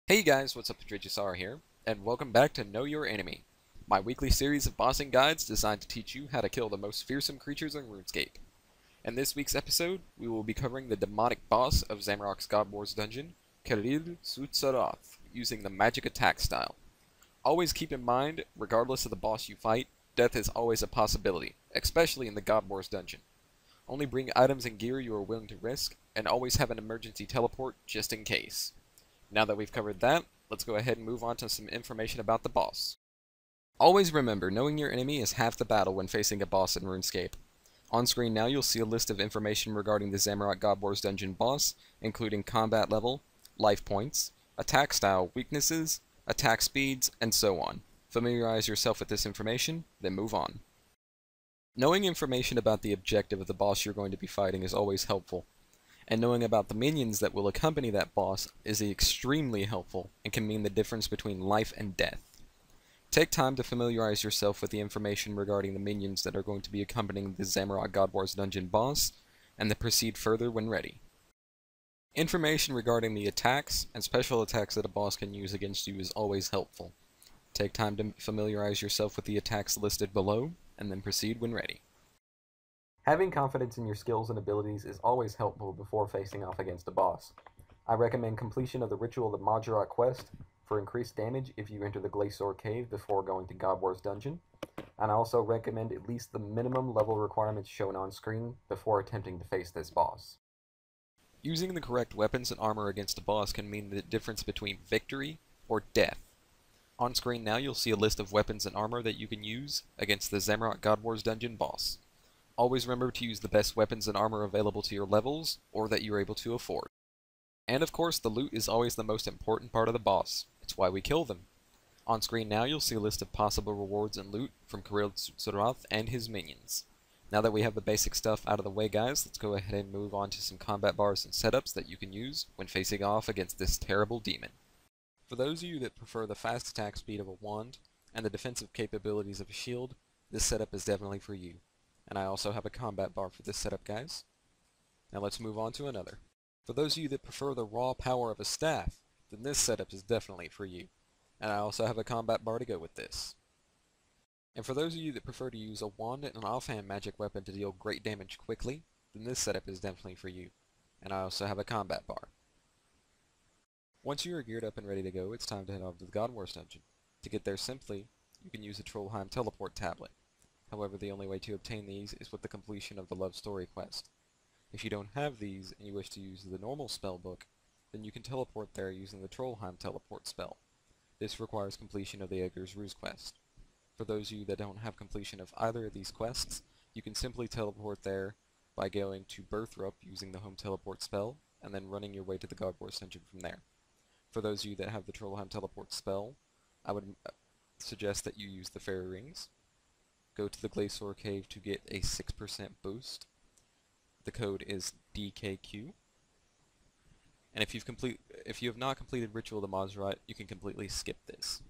Hey guys, what's up? RagesSorrow here, and welcome back to Know Your Enemy, my weekly series of bossing guides designed to teach you how to kill the most fearsome creatures in RuneScape. In this week's episode, we will be covering the demonic boss of Zamorak's God Wars dungeon, Zamorak, using the magic attack style. Always keep in mind, regardless of the boss you fight, death is always a possibility, especially in the God Wars dungeon. Only bring items and gear you are willing to risk, and always have an emergency teleport just in case. Now that we've covered that, let's go ahead and move on to some information about the boss. Always remember, knowing your enemy is half the battle when facing a boss in RuneScape. On screen now you'll see a list of information regarding the Zamorak God Wars dungeon boss, including combat level, life points, attack style, weaknesses, attack speeds, and so on. Familiarize yourself with this information, then move on. Knowing information about the objective of the boss you're going to be fighting is always helpful, and knowing about the minions that will accompany that boss is extremely helpful and can mean the difference between life and death. Take time to familiarize yourself with the information regarding the minions that are going to be accompanying the Zamorak God Wars dungeon boss, and then proceed further when ready. Information regarding the attacks and special attacks that a boss can use against you is always helpful. Take time to familiarize yourself with the attacks listed below, and then proceed when ready. Having confidence in your skills and abilities is always helpful before facing off against a boss. I recommend completion of the Ritual of the Zamorak quest for increased damage if you enter the Glacier Cave before going to God Wars dungeon, and I also recommend at least the minimum level requirements shown on screen before attempting to face this boss. Using the correct weapons and armor against a boss can mean the difference between victory or death. On screen now you'll see a list of weapons and armor that you can use against the Zamorak God Wars dungeon boss. Always remember to use the best weapons and armor available to your levels, or that you're able to afford. And of course, the loot is always the most important part of the boss. It's why we kill them. On screen now you'll see a list of possible rewards and loot from Zamorak and his minions. Now that we have the basic stuff out of the way guys, let's go ahead and move on to some combat bars and setups that you can use when facing off against this terrible demon. For those of you that prefer the fast attack speed of a wand, and the defensive capabilities of a shield, this setup is definitely for you. And I also have a combat bar for this setup, guys. Now let's move on to another. For those of you that prefer the raw power of a staff, then this setup is definitely for you. And I also have a combat bar to go with this. And for those of you that prefer to use a wand and an offhand magic weapon to deal great damage quickly, then this setup is definitely for you. And I also have a combat bar. Once you are geared up and ready to go, it's time to head off to the God Wars dungeon. To get there simply, you can use the Trollheim teleport tablet. However, the only way to obtain these is with the completion of the Love Story quest. If you don't have these and you wish to use the normal spell book, then you can teleport there using the Trollheim teleport spell. This requires completion of the Edgar's Ruse quest. For those of you that don't have completion of either of these quests, you can simply teleport there by going to Birthrup using the home teleport spell, and then running your way to the God Wars dungeon from there. For those of you that have the Trollheim teleport spell, I would suggest that you use the fairy rings. Go to the Glacier Cave to get a 6% boost. The code is DKQ. And if you have not completed Ritual of the Zamorak, you can completely skip this.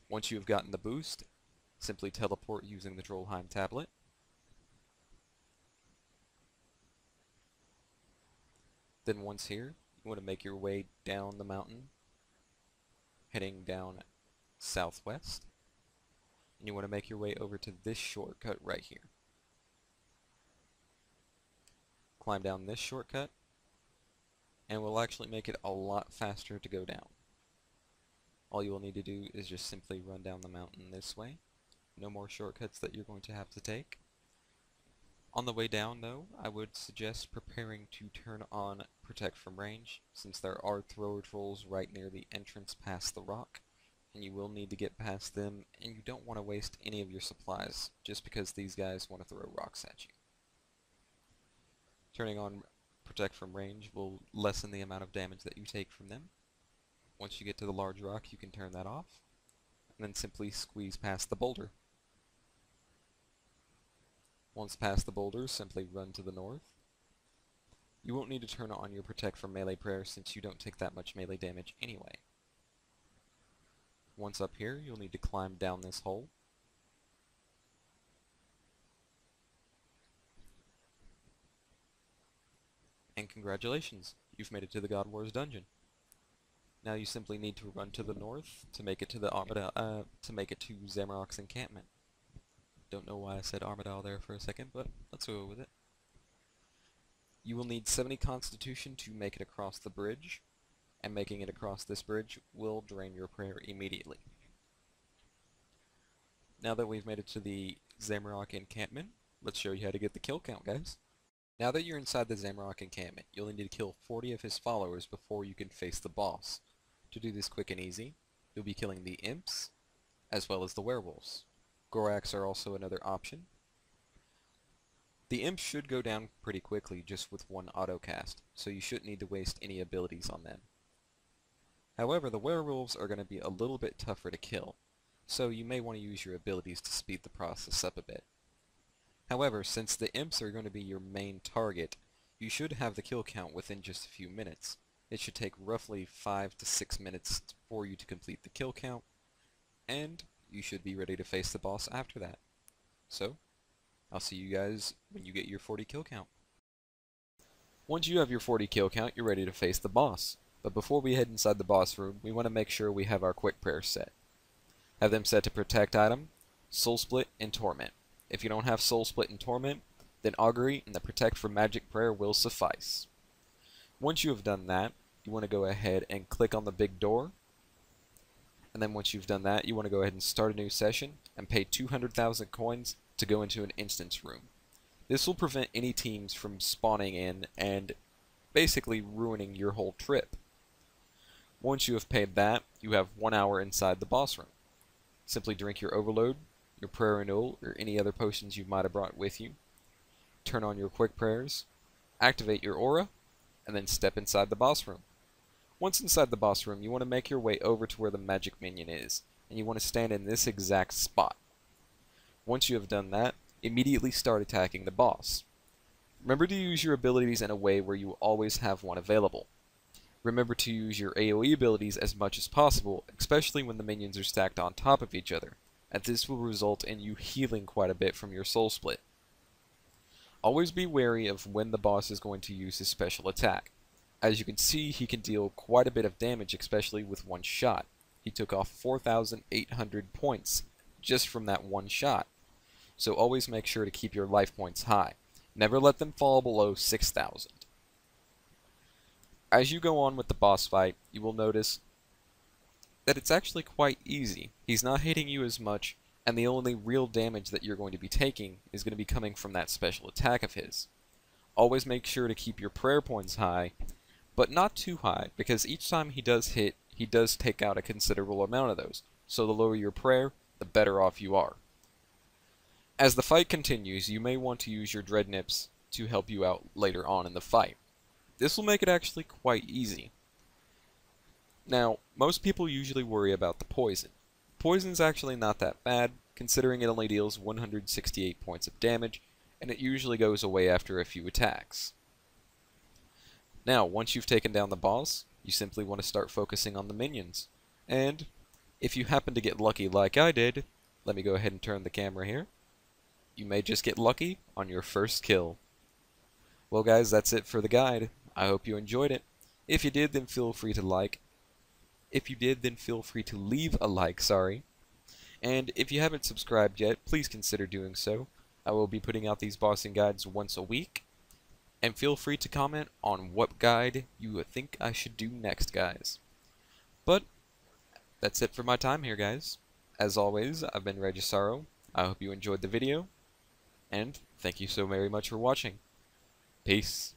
Once you have gotten the boost, simply teleport using the Trollheim tablet. Then once here, you want to make your way down the mountain, heading down southwest. And you want to make your way over to this shortcut right here. Climb down this shortcut, and we'll actually make it a lot faster to go down. All you will need to do is just simply run down the mountain this way. No more shortcuts that you're going to have to take. On the way down though, I would suggest preparing to turn on Protect from Range, since there are thrower trolls right near the entrance past the rock, and you will need to get past them, and you don't want to waste any of your supplies, just because these guys want to throw rocks at you. Turning on Protect from Range will lessen the amount of damage that you take from them. Once you get to the large rock, you can turn that off, and then simply squeeze past the boulder. Once past the boulder, simply run to the north. You won't need to turn on your Protect from Melee prayer since you don't take that much melee damage anyway. Once up here, you'll need to climb down this hole. And congratulations, you've made it to the God Wars dungeon. Now you simply need to run to the north to make it to the Zamorak's encampment. Don't know why I said Armadale there for a second, but let's go with it. You will need 70 Constitution to make it across the bridge, and making it across this bridge will drain your prayer immediately. Now that we've made it to the Zamorak encampment, let's show you how to get the kill count, guys. Now that you're inside the Zamorak encampment, you'll need to kill 40 of his followers before you can face the boss. To do this quick and easy, you'll be killing the imps, as well as the werewolves. Gorax are also another option. The imps should go down pretty quickly just with one autocast, so you shouldn't need to waste any abilities on them. However, the werewolves are going to be a little bit tougher to kill, so you may want to use your abilities to speed the process up a bit. However, since the imps are going to be your main target, you should have the kill count within just a few minutes. It should take roughly 5 to 6 minutes for you to complete the kill count, and you should be ready to face the boss after that. So, I'll see you guys when you get your 40 kill count. Once you have your 40 kill count, you're ready to face the boss. But before we head inside the boss room, we want to make sure we have our quick prayers set. Have them set to Protect Item, Soul Split, and Torment. If you don't have Soul Split and Torment, then Augury and the Protect for Magic Prayer will suffice. Once you have done that, you want to go ahead and click on the big door. And then once you've done that, you want to go ahead and start a new session and pay 200,000 coins to go into an instance room. This will prevent any teams from spawning in and basically ruining your whole trip. Once you have paid that, you have 1 hour inside the boss room. Simply drink your overload, your prayer renewal, or any other potions you might have brought with you. Turn on your quick prayers, activate your aura, and then step inside the boss room. Once inside the boss room, you want to make your way over to where the magic minion is, and you want to stand in this exact spot. Once you have done that, immediately start attacking the boss. Remember to use your abilities in a way where you will always have one available. Remember to use your AoE abilities as much as possible, especially when the minions are stacked on top of each other, as this will result in you healing quite a bit from your soul split. Always be wary of when the boss is going to use his special attack. As you can see, he can deal quite a bit of damage, especially with one shot. He took off 4,800 points just from that one shot. So always make sure to keep your life points high. Never let them fall below 6,000. As you go on with the boss fight, you will notice that it's actually quite easy. He's not hitting you as much, and the only real damage that you're going to be taking is going to be coming from that special attack of his. Always make sure to keep your prayer points high, but not too high, because each time he does hit, he does take out a considerable amount of those. So the lower your prayer, the better off you are. As the fight continues, you may want to use your Dread Nips to help you out later on in the fight. This will make it actually quite easy. Now, most people usually worry about the poison. Poison's actually not that bad, considering it only deals 168 points of damage, and it usually goes away after a few attacks. Now, once you've taken down the boss, you simply want to start focusing on the minions. And, if you happen to get lucky like I did, let me go ahead and turn the camera here, you may just get lucky on your first kill. Well guys, that's it for the guide. I hope you enjoyed it. If you did, then feel free to like. If you did, then feel free to leave a like, sorry. And if you haven't subscribed yet, please consider doing so. I will be putting out these bossing guides once a week. And feel free to comment on what guide you think I should do next, guys. But, that's it for my time here, guys. As always, I've been RagesSorrow. I hope you enjoyed the video. And, thank you so very much for watching. Peace.